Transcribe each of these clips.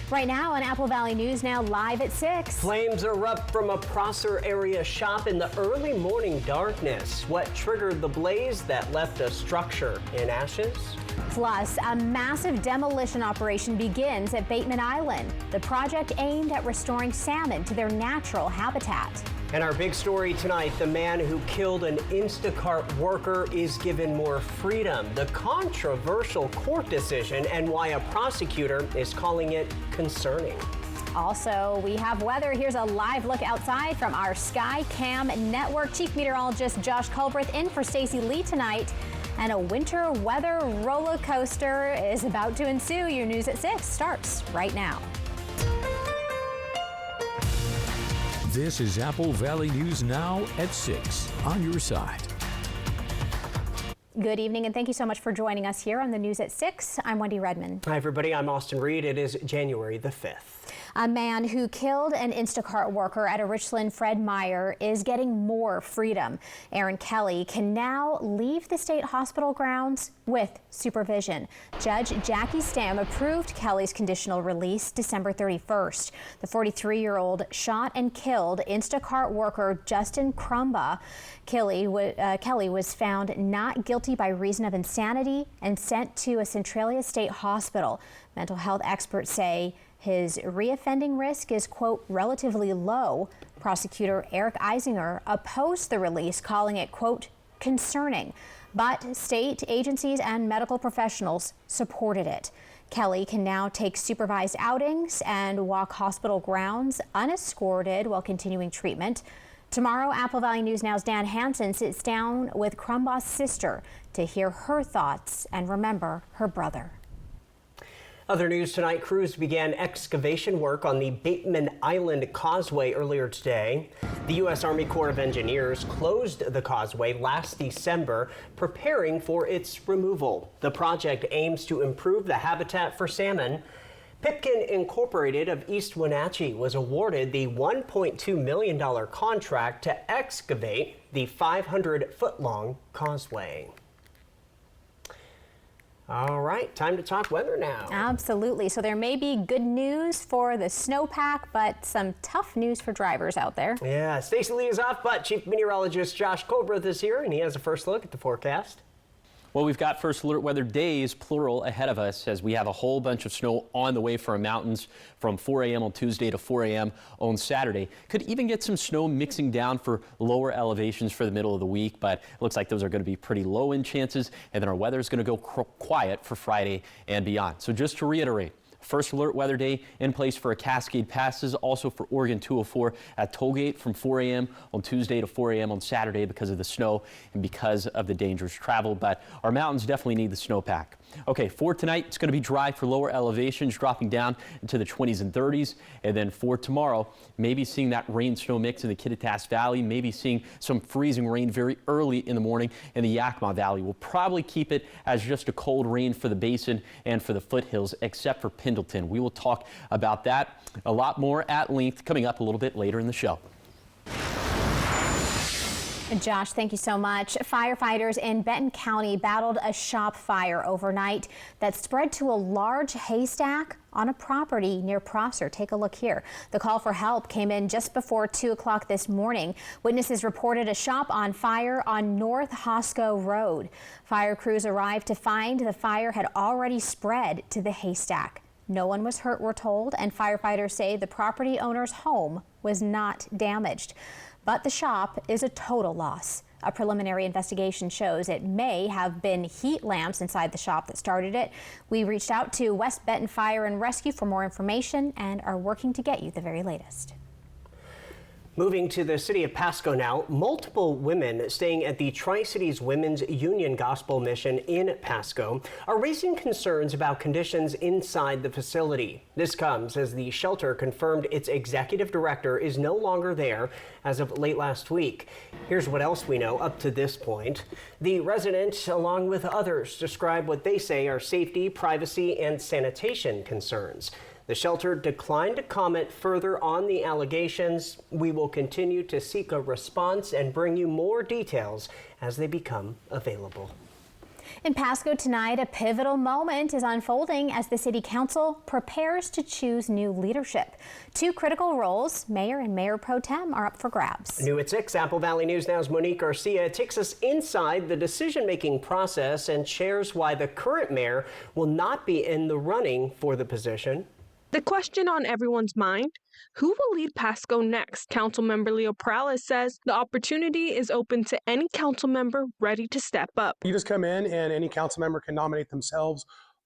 Right now on Apple Valley News Now, live at 6. Flames erupt from a Prosser area shop in the early morning darkness. What triggered the blaze that left a structure in ashes? Plus, a massive demolition operation begins at Bateman Island. The project aimed at restoring salmon to their natural habitat. And our big story tonight, the man who killed an Instacart worker is given more freedom. The controversial court decision and why a prosecutor is calling it concerning. Also, we have weather. Here's a live look outside from our SkyCam network. Chief Meteorologist Josh Culbreth in for Stacey Lee tonight. And a winter weather roller coaster is about to ensue. Your news at 6 starts right now. This is Apple Valley News Now at 6 on your side. Good evening, and thank you so much for joining us here on the News at 6. I'm Wendy Redman. Hi, everybody. I'm Austin Reed. It is January the 5th. A man who killed an Instacart worker at a Richland Fred Meyer is getting more freedom. Aaron Kelly can now leave the state hospital grounds with supervision. Judge Jackie Stam approved Kelly's conditional release December 31st. The 43-year-old shot and killed Instacart worker Justin Crumba. Kelly was found not guilty by reason of insanity and sent to a Centralia State Hospital. Mental health experts say his reoffending risk is, quote, relatively low. Prosecutor Eric Eisinger opposed the release, calling it, quote, concerning. But state agencies and medical professionals supported it. Kelly can now take supervised outings and walk hospital grounds unescorted while continuing treatment. Tomorrow, Apple Valley News Now's Dan Hansen sits down with Crumba's sister to hear her thoughts and remember her brother. Other news tonight, crews began excavation work on the Bateman Island Causeway earlier today. The U.S. Army Corps of Engineers closed the causeway last December, preparing for its removal. The project aims to improve the habitat for salmon. Pipkin Incorporated of East Wenatchee was awarded the $1.2 million contract to excavate the 500-foot-long causeway. All right, time to talk weather now. Absolutely. So there may be good news for the snowpack, but some tough news for drivers out there. Yeah, Stacey Lee is off, but Chief Meteorologist Josh Culbreth is here, and he has a first look at the forecast. Well, we've got first alert weather days, plural, ahead of us as we have a whole bunch of snow on the way for our mountains from 4 a.m. on Tuesday to 4 a.m. on Saturday. Could even get some snow mixing down for lower elevations for the middle of the week, but it looks like those are going to be pretty low in chances, and then our weather is going to go quiet for Friday and beyond. So just to reiterate, first alert weather day in place for Cascade Passes, also for Oregon 204 at Tollgate from 4 a.m. on Tuesday to 4 a.m. on Saturday because of the snow and because of the dangerous travel. But our mountains definitely need the snowpack. Okay, for tonight, it's going to be dry for lower elevations, dropping down into the 20s and 30s. And then for tomorrow, maybe seeing that rain-snow mix in the Kittitas Valley, maybe seeing some freezing rain very early in the morning in the Yakima Valley. We'll probably keep it as just a cold rain for the basin and for the foothills, except for Pendleton. We will talk about that a lot more at length coming up a little bit later in the show. Josh, thank you so much. Firefighters in Benton County battled a shop fire overnight that spread to a large haystack on a property near Prosser. Take a look here. The call for help came in just before 2 o'clock this morning. Witnesses reported a shop on fire on North Hosco Road. Fire crews arrived to find the fire had already spread to the haystack. No one was hurt, we're told, and firefighters say the property owner's home was not damaged. But the shop is a total loss. A preliminary investigation shows it may have been heat lamps inside the shop that started it. We reached out to West Benton Fire and Rescue for more information and are working to get you the very latest. Moving to the city of Pasco now, multiple women staying at the Tri-Cities Women's Union Gospel Mission in Pasco are raising concerns about conditions inside the facility. This comes as the shelter confirmed its executive director is no longer there as of late last week. Here's what else we know up to this point. The resident, along with others, describe what they say are safety, privacy, and sanitation concerns. The shelter declined to comment further on the allegations. We will continue to seek a response and bring you more details as they become available. In Pasco tonight, a pivotal moment is unfolding as the City Council prepares to choose new leadership. Two critical roles, Mayor and Mayor Pro Tem, are up for grabs. New at 6, Apple Valley News Now's Monique Garcia takes us inside the decision-making process and shares why the current mayor will not be in the running for the position. The question on everyone's mind, who will lead Pasco next? Councilmember Leo Perales says the opportunity is open to any council member ready to step up. You just come in and any council member can nominate themselves,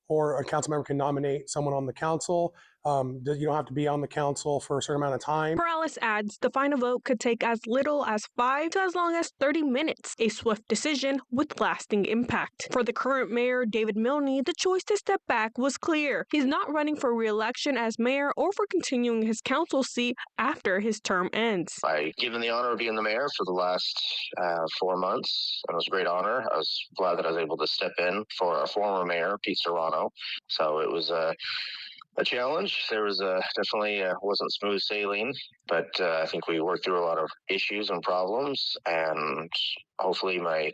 or a council member can nominate someone on the council. You don't have to be on the council for a certain amount of time. Perales adds the final vote could take as little as 5 to as long as 30 minutes, a swift decision with lasting impact. For the current mayor, David Milne, the choice to step back was clear. He's not running for re-election as mayor or for continuing his council seat after his term ends. I given the honor of being the mayor for the last 4 months. It was a great honor. I was glad that I was able to step in for our former mayor, Pete Serrano. So it was a challenge. There was definitely wasn't smooth sailing, but I think we worked through a lot of issues and problems, and hopefully my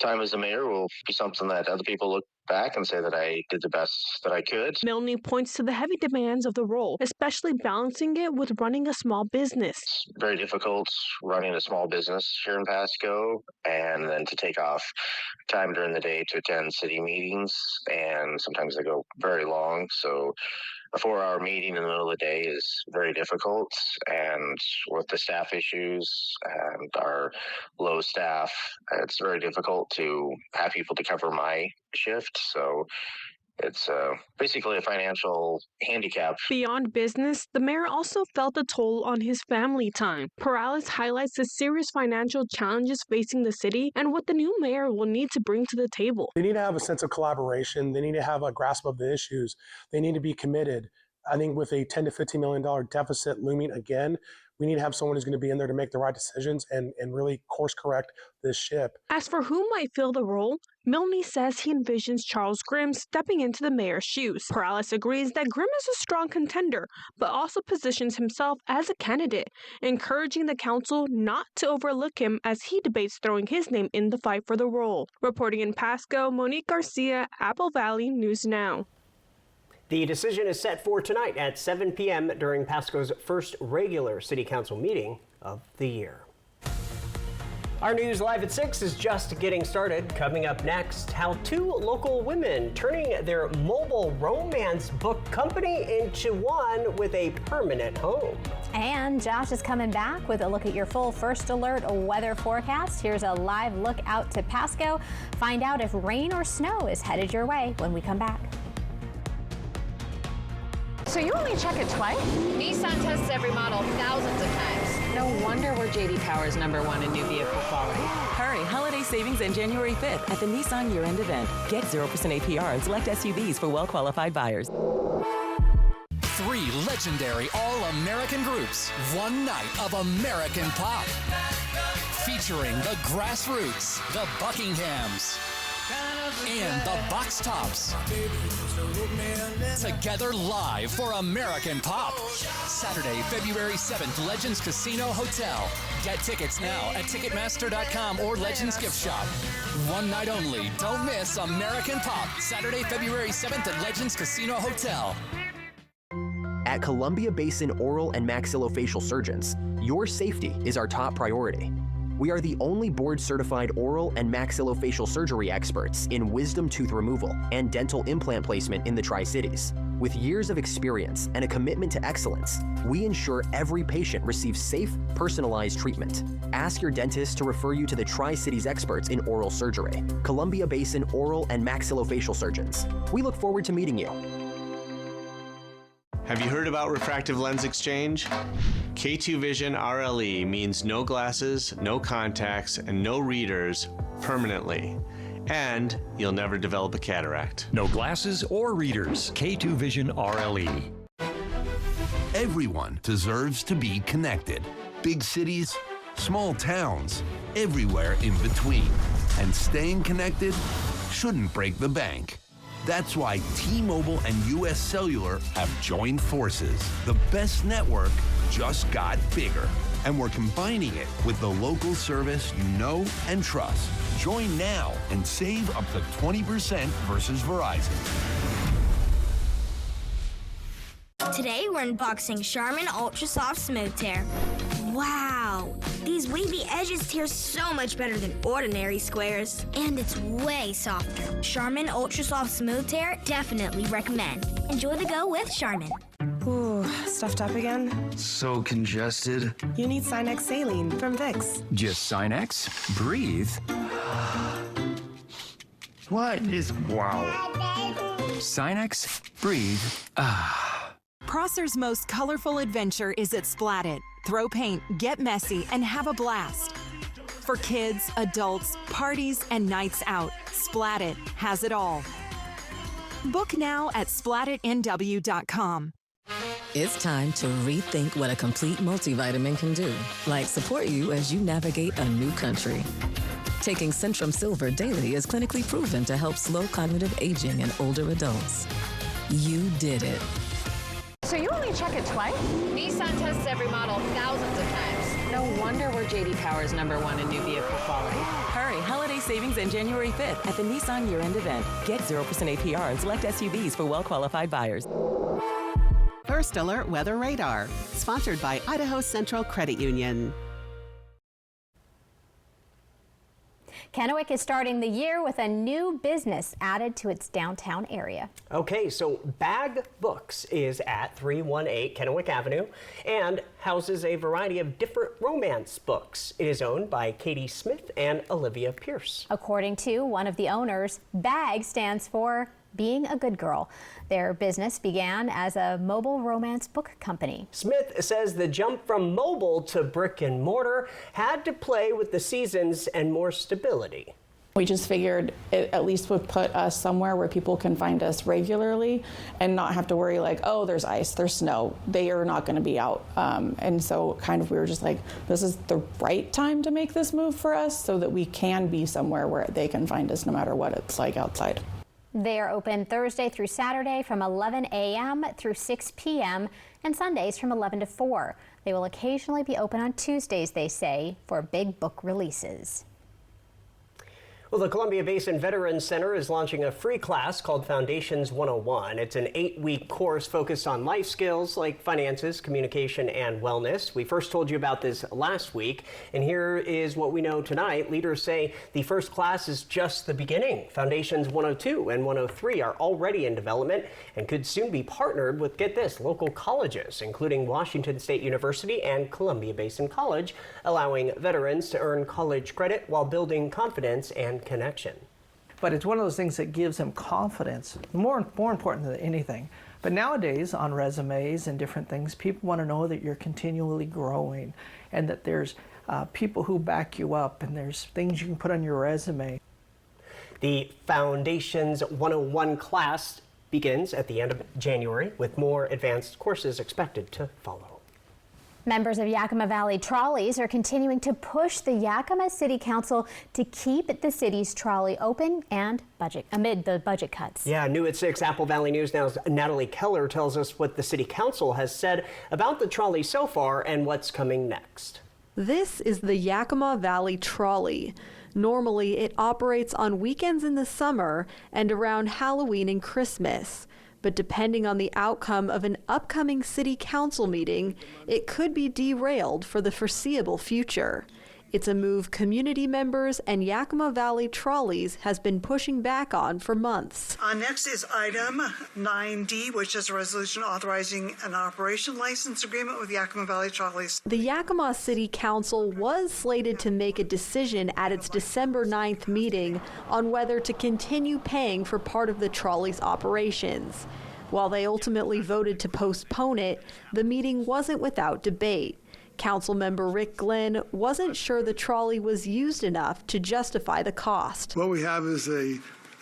time as a mayor will be something that other people look back and say that I did the best that I could. Milne points to the heavy demands of the role, especially balancing it with running a small business. It's very difficult running a small business here in Pasco, and then to take off time during the day to attend city meetings, and sometimes they go very long. So a 4-hour meeting in the middle of the day is very difficult, and with the staff issues and our low staff, it's very difficult to have people to cover my shift. So it's basically a financial handicap. Beyond business, the mayor also felt a toll on his family time. Perales highlights the serious financial challenges facing the city and what the new mayor will need to bring to the table. They need to have a sense of collaboration. They need to have a grasp of the issues. They need to be committed. I think with a $10 to $15 million deficit looming again, we need to have someone who's going to be in there to make the right decisions and really course correct this ship. As for who might fill the role, Milne says he envisions Charles Grimm stepping into the mayor's shoes. Perales agrees that Grimm is a strong contender, but also positions himself as a candidate, encouraging the council not to overlook him as he debates throwing his name in the fight for the role. Reporting in Pasco, Monique Garcia, Apple Valley News Now. The decision is set for tonight at 7 p.m. during Pasco's first regular City Council meeting of the year. Our news live at 6 is just getting started. Coming up next, how 2 local women turning their mobile romance book company into one with a permanent home. And Josh is coming back with a look at your full First Alert weather forecast. Here's a live look out to Pasco. Find out if rain or snow is headed your way when we come back. So you only check it twice? Nissan tests every model thousands of times. No wonder we're J.D. Power's #1 in new vehicle quality. Hurry, holiday savings end January 5th at the Nissan year-end event. Get 0% APR on select SUVs for well-qualified buyers. 3 legendary all-American groups, one night of American pop. Featuring the Grassroots, the Buckinghams, and the Box Tops. Together live for American Pop. Saturday, February 7th, Legends Casino Hotel. Get tickets now at Ticketmaster.com or Legends Gift Shop. One night only. Don't miss American Pop. Saturday, February 7th at Legends Casino Hotel. At Columbia Basin Oral and Maxillofacial Surgeons, your safety is our top priority. We are the only board-certified oral and maxillofacial surgery experts in wisdom tooth removal and dental implant placement in the Tri-Cities. With years of experience and a commitment to excellence, we ensure every patient receives safe, personalized treatment. Ask your dentist to refer you to the Tri-Cities experts in oral surgery. Columbia Basin Oral and Maxillofacial Surgeons. We look forward to meeting you. Have you heard about refractive lens exchange? K2 Vision RLE means no glasses, no contacts, and no readers permanently. And you'll never develop a cataract. No glasses or readers. K2 Vision RLE. Everyone deserves to be connected. Big cities, small towns, everywhere in between. And staying connected shouldn't break the bank. That's why T-Mobile and US Cellular have joined forces. The best network just got bigger. And we're combining it with the local service you know and trust. Join now and save up to 20% versus Verizon. Today we're unboxing Charmin Ultra Soft Smooth Tear. Wow! These wavy edges tear so much better than ordinary squares. And it's way softer. Charmin Ultra Soft Smooth Tear, definitely recommend. Enjoy the go with Charmin. Ooh, stuffed up again? So congested. You need Sinex Saline from Vicks. Just Sinex? Breathe. What is wow? Sinex, breathe. Prosser's most colorful adventure is at Splat It. Throw paint, get messy, and have a blast. For kids, adults, parties, and nights out, Splat It has it all. Book now at splatitnw.com. It's time to rethink what a complete multivitamin can do, like support you as you navigate a new country. Taking Centrum Silver daily is clinically proven to help slow cognitive aging in older adults. You did it. So you only check it twice? Nissan tests every model thousands of times. No wonder we're JD Power's #1 in new vehicle quality. Hurry, holiday savings end January 5th at the Nissan year-end event. Get 0% APR on select SUVs for well-qualified buyers. First Alert Weather Radar, sponsored by Idaho Central Credit Union. Kennewick is starting the year with a new business added to its downtown area. Okay, so Bag Books is at 318 Kennewick Avenue and houses a variety of different romance books. It is owned by Katie Smith and Olivia Pierce. According to one of the owners, BAG stands for Being a Good Girl. Their business began as a mobile romance book company. Smith says the jump from mobile to brick and mortar had to play with the seasons and more stability. We just figured it at least would put us somewhere where people can find us regularly and not have to worry like, oh, there's ice, there's snow, they are not going to be out. And so kind of we were just like, this is the right time to make this move for us so that we can be somewhere where they can find us no matter what it's like outside. They are open Thursday through Saturday from 11 a.m. through 6 p.m. and Sundays from 11 to 4. They will occasionally be open on Tuesdays, they say, for big book releases. Well, the Columbia Basin Veterans Center is launching a free class called Foundations 101. It's an 8-week course focused on life skills like finances, communication, and wellness. We first told you about this last week, and here is what we know tonight. Leaders say the first class is just the beginning. Foundations 102 and 103 are already in development and could soon be partnered with, get this, local colleges, including Washington State University and Columbia Basin College, allowing veterans to earn college credit while building confidence and connection. But it's one of those things that gives them confidence, more important than anything. But nowadays on resumes and different things, people want to know that you're continually growing and that there's people who back you up and there's things you can put on your resume. The Foundations 101 class begins at the end of January with more advanced courses expected to follow. Members of Yakima Valley Trolleys are continuing to push the Yakima City Council to keep the city's trolley open and amid the budget cuts. Yeah, new at 6, Apple Valley News Now's Natalie Keller tells us what the City Council has said about the trolley so far and what's coming next. This is the Yakima Valley Trolley. Normally, it operates on weekends in the summer and around Halloween and Christmas. But depending on the outcome of an upcoming city council meeting, it could be derailed for the foreseeable future. It's a move community members and Yakima Valley Trolleys has been pushing back on for months. Next is item 9D, which is a resolution authorizing an operation license agreement with Yakima Valley Trolleys. The Yakima City Council was slated to make a decision at its December 9th meeting on whether to continue paying for part of the trolley's operations. While they ultimately voted to postpone it, the meeting wasn't without debate. Councilmember Rick Glenn wasn't sure the trolley was used enough to justify the cost. What we have is a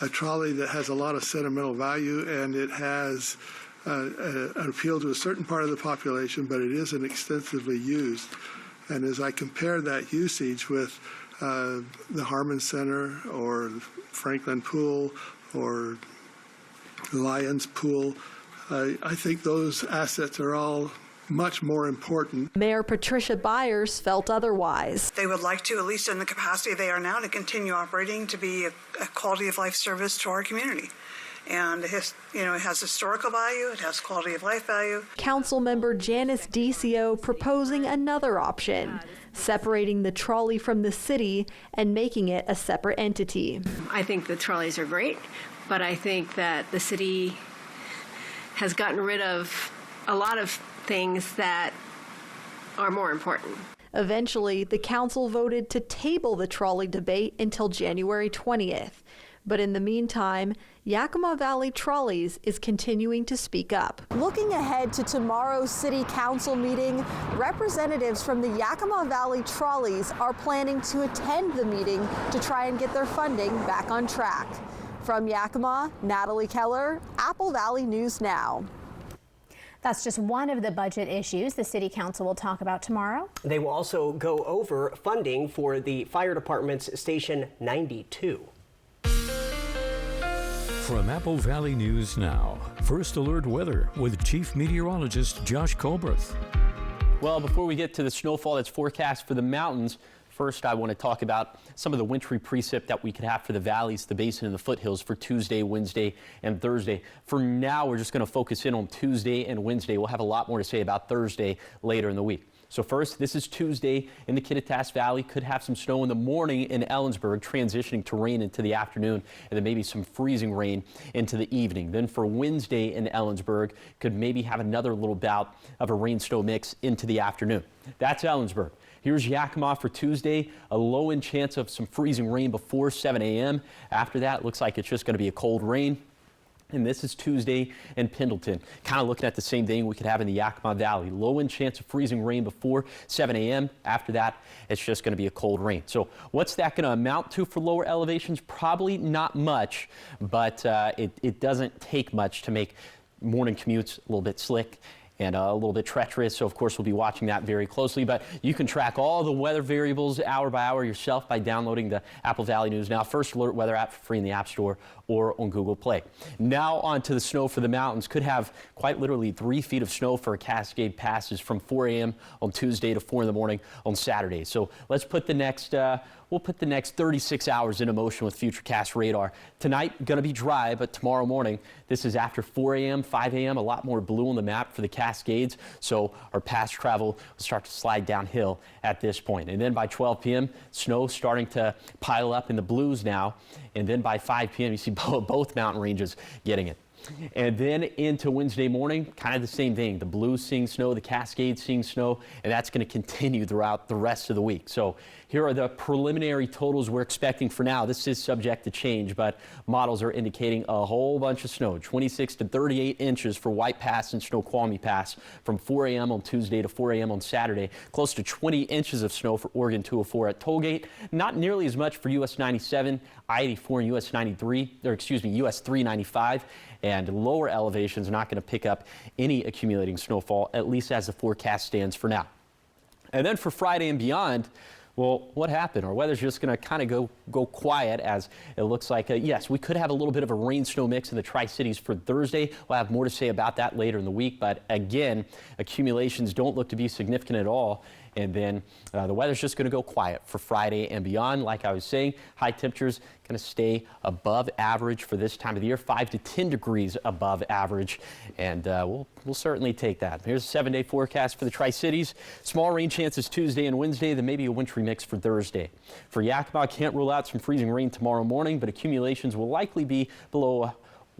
trolley that has a lot of sentimental value, and it has an appeal to a certain part of the population, but it isn't extensively used. And as I compare that usage with the Harmon Center or Franklin Pool or Lions Pool, I think those assets are all much more important. Mayor Patricia Byers felt otherwise. They would like to, at least in the capacity they are now, to continue operating to be a quality of life service to our community. And it has historical value, it has quality of life value. Councilmember Janice DiCio proposing another option, separating the trolley from the city and making it a separate entity. I think the trolleys are great, but I think that the city has gotten rid of a lot of things that are more important. Eventually, the council voted to table the trolley debate until January 20th. But in the meantime, Yakima Valley Trolleys is continuing to speak up. Looking ahead to tomorrow's city council meeting, representatives from the Yakima Valley Trolleys are planning to attend the meeting to try and get their funding back on track. From Yakima, Natalie Keller, Apple Valley News Now. That's just one of the budget issues the City Council will talk about tomorrow. They will also go over funding for the fire department's Station 92. From Apple Valley News Now, First Alert Weather with Chief Meteorologist Josh Colberth. Well, before we get to the snowfall that's forecast for the mountains, first I want to talk about some of the wintry precip that we could have for the valleys, the basin, and the foothills for Tuesday, Wednesday, and Thursday. For now, we're just going to focus in on Tuesday and Wednesday. We'll have a lot more to say about Thursday later in the week. So first, this is Tuesday in the Kittitas Valley. Could have some snow in the morning in Ellensburg, transitioning to rain into the afternoon, and then maybe some freezing rain into the evening. Then for Wednesday in Ellensburg, could maybe have another little bout of a rain-snow mix into the afternoon. That's Ellensburg. Here's Yakima for Tuesday, a low-end chance of some freezing rain before 7 a.m. After that, it looks like it's just going to be a cold rain. And this is Tuesday in Pendleton. Kind of looking at the same thing we could have in the Yakima Valley. Low-end chance of freezing rain before 7 a.m. After that, it's just going to be a cold rain. So what's that going to amount to for lower elevations? Probably not much, but it doesn't take much to make morning commutes a little bit slick and a little bit treacherous. So of course we'll be watching that very closely, but you can track all the weather variables hour by hour yourself by downloading the Apple Valley News Now First Alert weather app for free in the App Store or on Google Play. Now on to the snow for the mountains. Could have quite literally 3 feet of snow for a Cascade passes from 4 a.m. on Tuesday to 4 in the morning on Saturday. So let's put the next we'll put the next 36 hours into motion with Futurecast radar. Tonight, going to be dry, but tomorrow morning, this is after 4 a.m., 5 a.m., a lot more blue on the map for the Cascades. So our pass travel will start to slide downhill at this point. And then by 12 p.m., snow starting to pile up in the blues now. And then by 5 p.m., you see both mountain ranges getting it. And then into Wednesday morning, kind of the same thing. The blues seeing snow, the Cascades seeing snow, and that's going to continue throughout the rest of the week. So here are the preliminary totals we're expecting for now. This is subject to change, but models are indicating a whole bunch of snow, 26 to 38 inches for White Pass and Snoqualmie Pass from 4 a.m. on Tuesday to 4 a.m. on Saturday. Close to 20 inches of snow for Oregon 204 at Tollgate. Not nearly as much for US 97, I-84 and US 93, or excuse me, US 395. And lower elevations are not going to pick up any accumulating snowfall, at least as the forecast stands for now. And then for Friday and beyond, well, what happened? Our weather's just going to kind of go quiet, as it looks like, yes, we could have a little bit of a rain-snow mix in the Tri-Cities for Thursday. We'll have more to say about that later in the week. But again, accumulations don't look to be significant at all. And then the weather's just going to go quiet for Friday and beyond. Like I was saying, high temperatures going to stay above average for this time of the year, 5 to 10 degrees above average. And we'll certainly take that. Here's a 7-day forecast for the Tri-Cities. Small rain chances Tuesday and Wednesday, then maybe a wintry mix for Thursday. For Yakima, can't rule out some freezing rain tomorrow morning, but accumulations will likely be below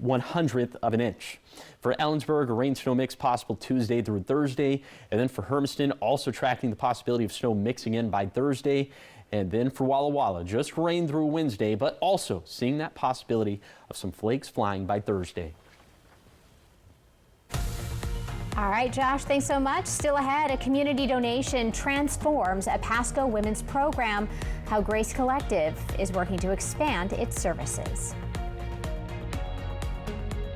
1/100th of an inch. For Ellensburg, a rain-snow mix possible Tuesday through Thursday. And then for Hermiston, also tracking the possibility of snow mixing in by Thursday. And then for Walla Walla, just rain through Wednesday, but also seeing that possibility of some flakes flying by Thursday. All right, Josh, thanks so much. Still ahead, a community donation transforms a Pasco women's program, how Grace Collective is working to expand its services.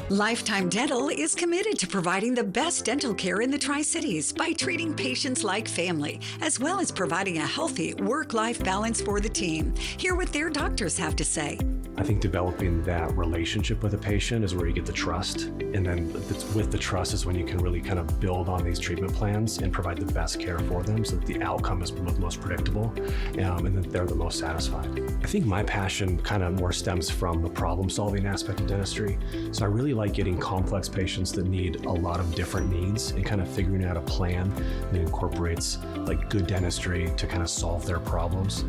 Lifetime Dental is committed to providing the best dental care in the Tri-Cities by treating patients like family, as well as providing a healthy work-life balance for the team. Hear what their doctors have to say. I think developing that relationship with a patient is where you get the trust. And then with the trust is when you can really kind of build on these treatment plans and provide the best care for them so that the outcome is most predictable and that they're the most satisfied. I think my passion kind of more stems from the problem-solving aspect of dentistry. So I really like getting complex patients that need a lot of different needs and kind of figuring out a plan that incorporates like good dentistry to kind of solve their problems.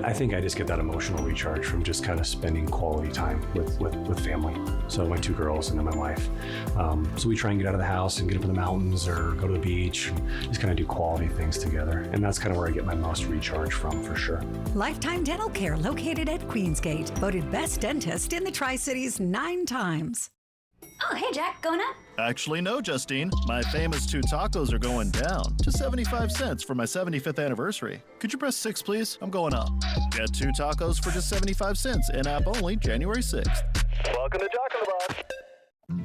I think I just get that emotional recharge from just kind of spending quality time with family. So my 2 girls and then my wife. So we try and get out of the house and get up in the mountains or go to the beach and just kind of do quality things together. And that's kind of where I get my most recharge from, for sure. Lifetime Dental Care, located at Queensgate, voted best dentist in the Tri-Cities 9 times. Oh, hey, Jack, going up? Actually, no, Justine. My famous 2 tacos are going down to 75 cents for my 75th anniversary. Could you press 6, please? I'm going up. Get 2 tacos for just 75 cents, in-app only, January 6th. Welcome to Jack in the Box.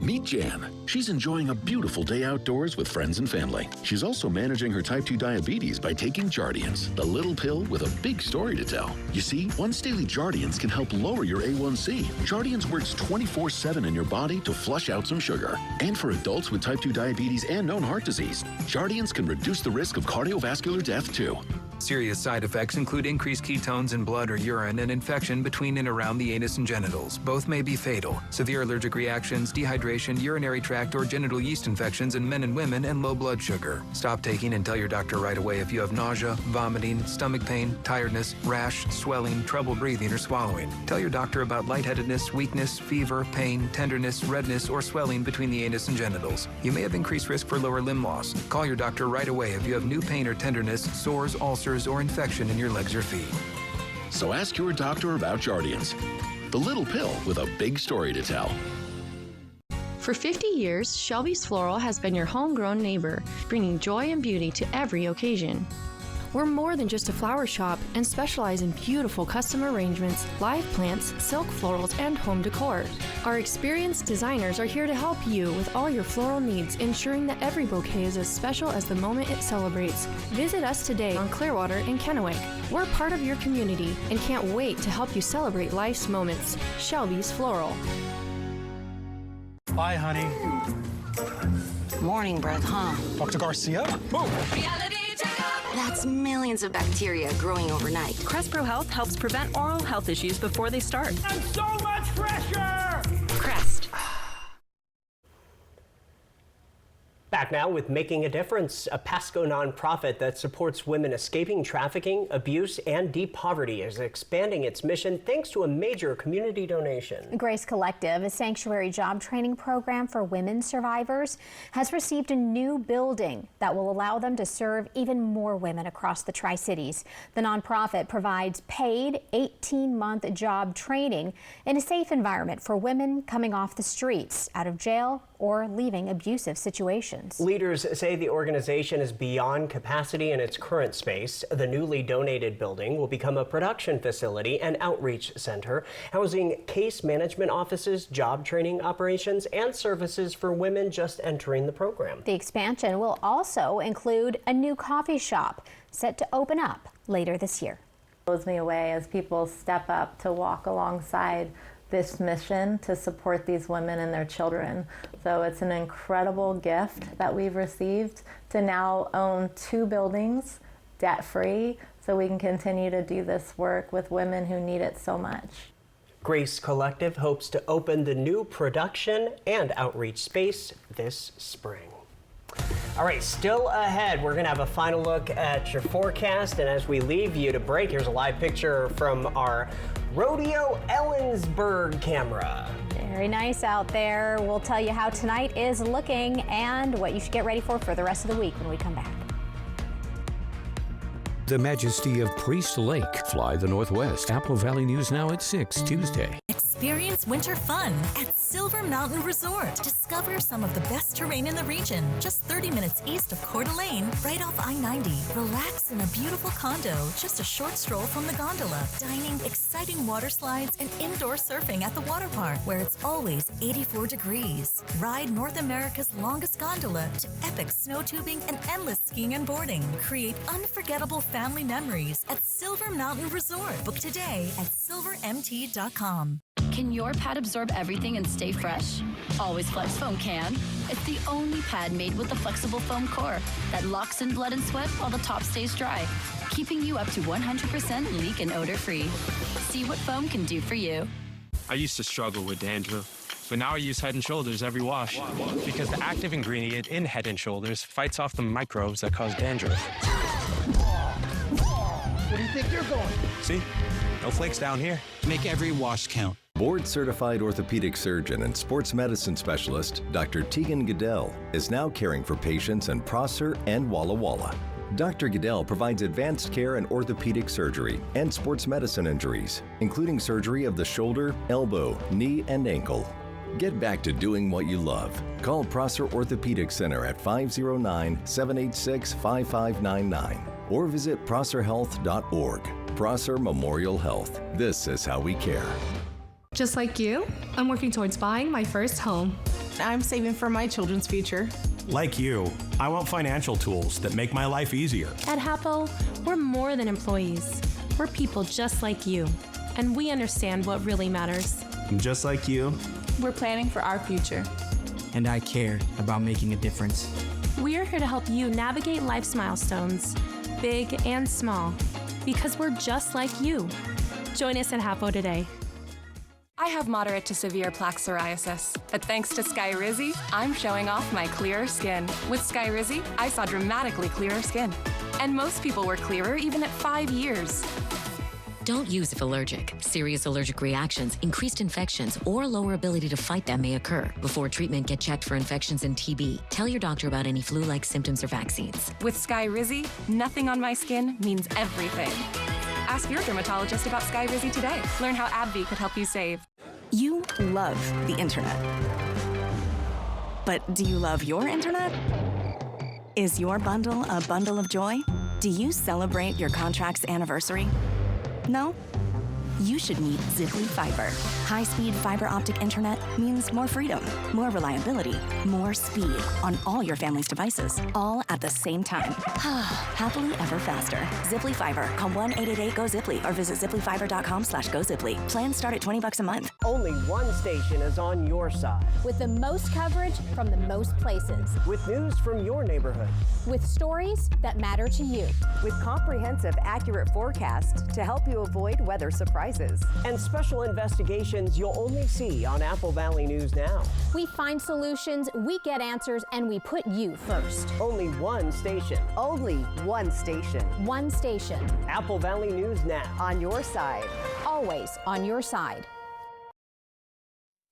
Meet Jan. She's enjoying a beautiful day outdoors with friends and family. She's also managing her type 2 diabetes by taking Jardiance, the little pill with a big story to tell. You see, once daily Jardiance can help lower your A1C. Jardiance works 24/7 in your body to flush out some sugar. And for adults with type 2 diabetes and known heart disease, Jardiance can reduce the risk of cardiovascular death too. Serious side effects include increased ketones in blood or urine and infection between and around the anus and genitals. Both may be fatal. Severe allergic reactions, dehydration, urinary tract or genital yeast infections in men and women, and low blood sugar. Stop taking and tell your doctor right away if you have nausea, vomiting, stomach pain, tiredness, rash, swelling, trouble breathing or swallowing. Tell your doctor about lightheadedness, weakness, fever, pain, tenderness, redness, or swelling between the anus and genitals. You may have increased risk for lower limb loss. Call your doctor right away if you have new pain or tenderness, sores, ulcers, or infection in your legs or feet. So ask your doctor about Jardiance, the little pill with a big story to tell. For 50 years, Shelby's Floral has been your homegrown neighbor, bringing joy and beauty to every occasion. We're more than just a flower shop and specialize in beautiful custom arrangements, live plants, silk florals, and home decor. Our experienced designers are here to help you with all your floral needs, ensuring that every bouquet is as special as the moment it celebrates. Visit us today on Clearwater in Kennewick. We're part of your community and can't wait to help you celebrate life's moments. Shelby's Floral. Bye, honey. Morning breath, huh? Dr. Garcia? Boom! That's millions of bacteria growing overnight. Crest Pro Health helps prevent oral health issues before they start. And so much fresher! Crest. Back now with Making a Difference, a Pasco nonprofit that supports women escaping trafficking, abuse, and deep poverty is expanding its mission thanks to a major community donation. Grace Collective, a sanctuary job training program for women survivors, has received a new building that will allow them to serve even more women across the Tri-Cities. The nonprofit provides paid 18-month job training in a safe environment for women coming off the streets, out of jail, or leaving abusive situations. Leaders say the organization is beyond capacity in its current space. The newly donated building will become a production facility and outreach center, housing case management offices, job training operations, and services for women just entering the program. The expansion will also include a new coffee shop set to open up later this year. It blows me away as people step up to walk alongside this mission to support these women and their children. So it's an incredible gift that we've received to now own 2 buildings debt-free so we can continue to do this work with women who need it so much. Grace Collective hopes to open the new production and outreach space this spring. All right, still ahead, we're going to have a final look at your forecast. And as we leave you to break, here's a live picture from our Rodeo Ellensburg camera. Very nice out there. We'll tell you how tonight is looking and what you should get ready for the rest of the week when we come back. The majesty of Priest Lake. Fly the Northwest. Apple Valley News Now at 6 Tuesday. Experience winter fun at Silver Mountain Resort. Discover some of the best terrain in the region. Just 30 minutes east of Coeur d'Alene, right off I-90. Relax in a beautiful condo, just a short stroll from the gondola. Dining, exciting water slides, and indoor surfing at the water park, where it's always 84 degrees. Ride North America's longest gondola to epic snow tubing and endless skiing and boarding. Create unforgettable family memories at Silver Mountain Resort. Book today at silvermt.com. Can your pad absorb everything and stay fresh? Always Flex Foam can. It's the only pad made with a flexible foam core that locks in blood and sweat while the top stays dry, keeping you up to 100% leak and odor free. See what foam can do for you. I used to struggle with dandruff, but now I use Head & Shoulders every wash because the active ingredient in Head & Shoulders fights off the microbes that cause dandruff. Where do you think you're going? See? No flakes down here. Make every wash count. Board-certified orthopedic surgeon and sports medicine specialist, Dr. Tegan Goodell, is now caring for patients in Prosser and Walla Walla. Dr. Goodell provides advanced care in orthopedic surgery and sports medicine injuries, including surgery of the shoulder, elbow, knee, and ankle. Get back to doing what you love. Call Prosser Orthopedic Center at 509-786-5599 or visit prosserhealth.org. Prosser Memorial Health. This is how we care. Just like you, I'm working towards buying my first home. I'm saving for my children's future. Like you, I want financial tools that make my life easier. At Hapo, we're more than employees. We're people just like you, and we understand what really matters. Just like you, we're planning for our future. And I care about making a difference. We're here to help you navigate life's milestones, big and small, because we're just like you. Join us at Hapo today. I have moderate to severe plaque psoriasis, but thanks to Skyrizi, I'm showing off my clearer skin. With Skyrizi, I saw dramatically clearer skin. And most people were clearer even at 5 years. Don't use if allergic. Serious allergic reactions, increased infections, or lower ability to fight them may occur. Before treatment, get checked for infections and TB. Tell your doctor about any flu-like symptoms or vaccines. With Skyrizi, nothing on my skin means everything. Ask your dermatologist about Skyrizi today. Learn how AbbVie could help you save. You love the internet. But do you love your internet? Is your bundle a bundle of joy? Do you celebrate your contract's anniversary? No? You should meet Ziply Fiber. High-speed fiber optic internet means more freedom, more reliability, more speed on all your family's devices, all at the same time. Happily ever faster. Ziply Fiber. Call 1-888-GO-ZIPLY or visit ziplyfiber.com/GoZiply. Plans start at $20 a month. Only one station is on your side. With the most coverage from the most places. With news from your neighborhood. With stories that matter to you. With comprehensive, accurate forecasts to help you avoid weather surprises. And special investigations you'll only see on Apple Valley News Now. We find solutions, we get answers, and we put you first. Only one station. Only one station. One station. Apple Valley News Now. On your side. Always on your side.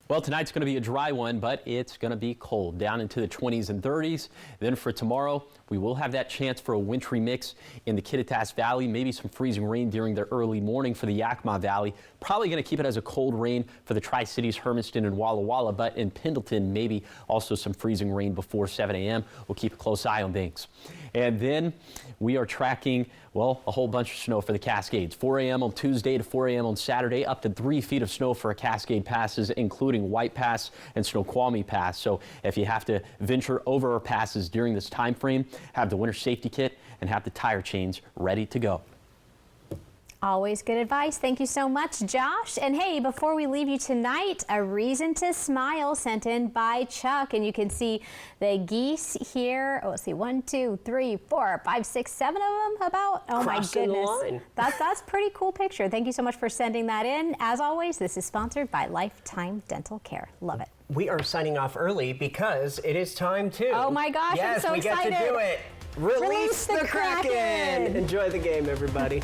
Well, tonight's going to be a dry one, but it's going to be cold, down into the 20s and 30s. Then for tomorrow, we will have that chance for a wintry mix in the Kittitas Valley, maybe some freezing rain during the early morning for the Yakima Valley. Probably going to keep it as a cold rain for the Tri-Cities, Hermiston, and Walla Walla, but in Pendleton, maybe also some freezing rain before 7 a.m. We'll keep a close eye on things. And then we are tracking, well, a whole bunch of snow for the Cascades. 4 a.m. on Tuesday to 4 a.m. on Saturday, up to 3 feet of snow for Cascade passes, including White Pass and Snoqualmie Pass. So if you have to venture over our passes during this time frame, have the winter safety kit and have the tire chains ready to go. Always good advice. Thank you so much, Josh. And hey, before we leave you tonight, a reason to smile sent in by Chuck. And you can see the geese here. Oh, let's see, 1, 2, 3, 4, 5, 6, 7 of them about. Oh my goodness. That's pretty cool picture. Thank you so much for sending that in. As always, this is sponsored by Lifetime Dental Care. Love it. We are signing off early because it is time to. Oh my gosh, yes, I'm so excited. Yes, we get to do it. Release the Kraken. Enjoy the game, everybody.